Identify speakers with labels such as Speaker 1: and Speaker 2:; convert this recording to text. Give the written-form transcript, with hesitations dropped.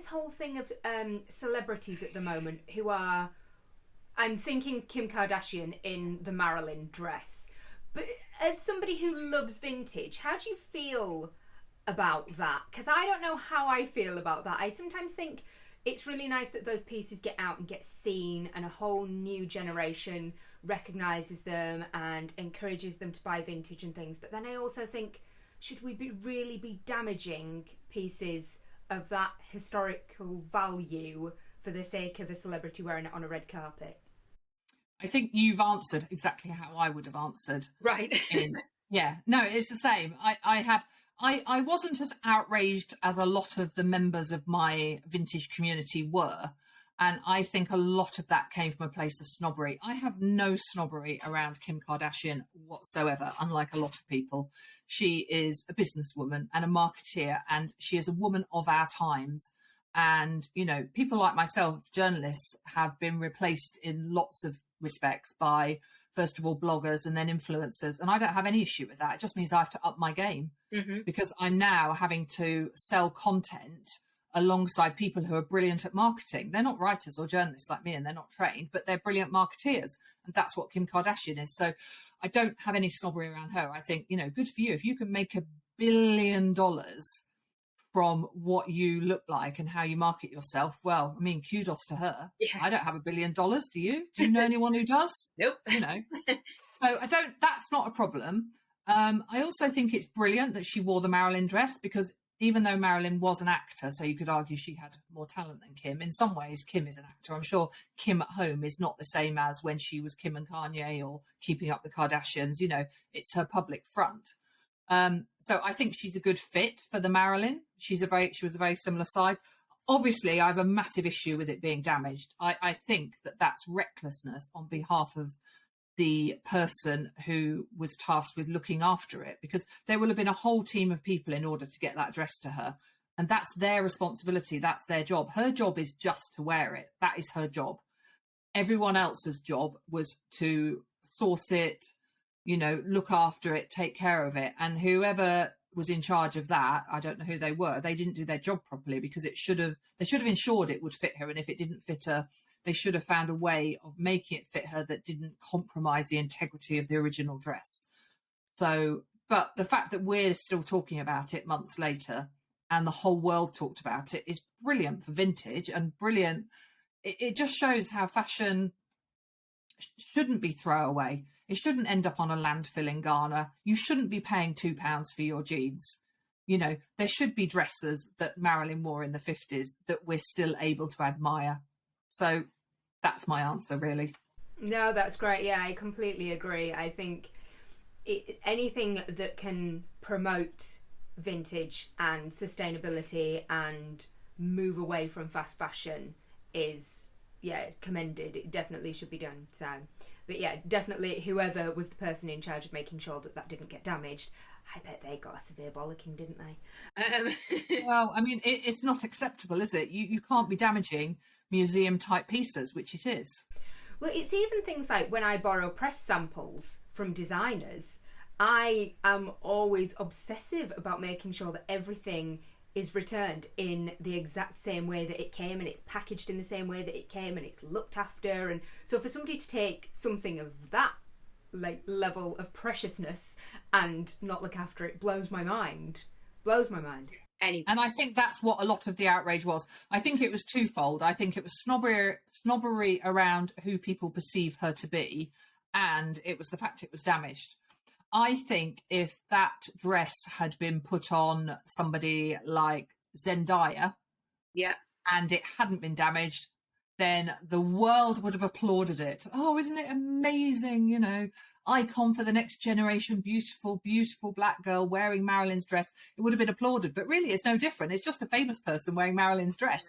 Speaker 1: this whole thing of celebrities at the moment who are, I'm thinking Kim Kardashian in the Marilyn dress. But as somebody who loves vintage, how do you feel about that? Because I don't know how I feel about that. I sometimes think it's really nice that those pieces get out and get seen, and a whole new generation recognises them and encourages them to buy vintage and things. But then I also think, should we really be damaging pieces of that historical value for the sake of a celebrity wearing it on a red carpet?
Speaker 2: I think you've answered exactly how I would have answered.
Speaker 1: Right.
Speaker 2: Yeah, no, it's the same. I wasn't as outraged as a lot of the members of my vintage community were. And I think a lot of that came from a place of snobbery. I have no snobbery around Kim Kardashian whatsoever, unlike a lot of people. She is a businesswoman and a marketeer, and she is a woman of our times. And, you know, people like myself, journalists, have been replaced in lots of respects by, first of all, bloggers and then influencers. And I don't have any issue with that. It just means I have to up my game, because I'm now having to sell content alongside people who are brilliant at marketing. They're not writers or journalists like me, and they're not trained, but they're brilliant marketeers. And that's what Kim Kardashian is. So I don't have any snobbery around her. I think, you know, good for you. If you can make $1 billion from what you look like and how you market yourself, well, I mean, kudos to her. Yeah. I don't have $1 billion. Do you? Do you know anyone who does?
Speaker 1: Nope.
Speaker 2: You know, so that's not a problem. I also think it's brilliant that she wore the Marilyn dress, because even though Marilyn was an actor, so you could argue she had more talent than Kim, in some ways Kim is an actor. I'm sure Kim at home is not the same as when she was Kim and Kanye or Keeping Up the Kardashians. You know, it's her public front. So I think she's a good fit for the Marilyn. She was a very similar size. Obviously, I have a massive issue with it being damaged. I think that that's recklessness on behalf of the person who was tasked with looking after it, because there will have been a whole team of people in order to get that dress to her. And that's their responsibility. That's their job. Her job is just to wear it. That is her job. Everyone else's job was to source it, you know, look after it, take care of it. And whoever was in charge of that, I don't know who they were, they didn't do their job properly, because they should have ensured it would fit her. And if it didn't fit her, they should have found a way of making it fit her that didn't compromise the integrity of the original dress. So, but the fact that we're still talking about it months later and the whole world talked about it is brilliant for vintage, and brilliant. It just shows how fashion shouldn't be throwaway. It shouldn't end up on a landfill in Ghana. You shouldn't be paying £2 for your jeans. You know, there should be dresses that Marilyn wore in the 50s that we're still able to admire. So that's my answer, really.
Speaker 1: No, that's great. Yeah, I completely agree. I think anything that can promote vintage and sustainability and move away from fast fashion is, yeah, commended. It definitely should be done. So, but yeah, definitely whoever was the person in charge of making sure that didn't get damaged, I bet they got a severe bollocking, didn't they?
Speaker 2: Well, I mean, it's not acceptable, is it? You can't be damaging museum type pieces, which it is.
Speaker 1: Well, it's even things like when I borrow press samples from designers, I am always obsessive about making sure that everything is returned in the exact same way that it came, and it's packaged in the same way that it came, and it's looked after. And so for somebody to take something of that like level of preciousness and not look after it blows my mind.
Speaker 2: And I think that's what a lot of the outrage was. I think it was twofold. I think it was snobbery around who people perceive her to be, and it was the fact it was damaged. I think if that dress had been put on somebody like Zendaya,
Speaker 1: yeah,
Speaker 2: and it hadn't been damaged, then the world would have applauded it. Oh, isn't it amazing? You know, icon for the next generation, beautiful, beautiful black girl wearing Marilyn's dress. It would have been applauded. But really, it's no different. It's just a famous person wearing Marilyn's dress.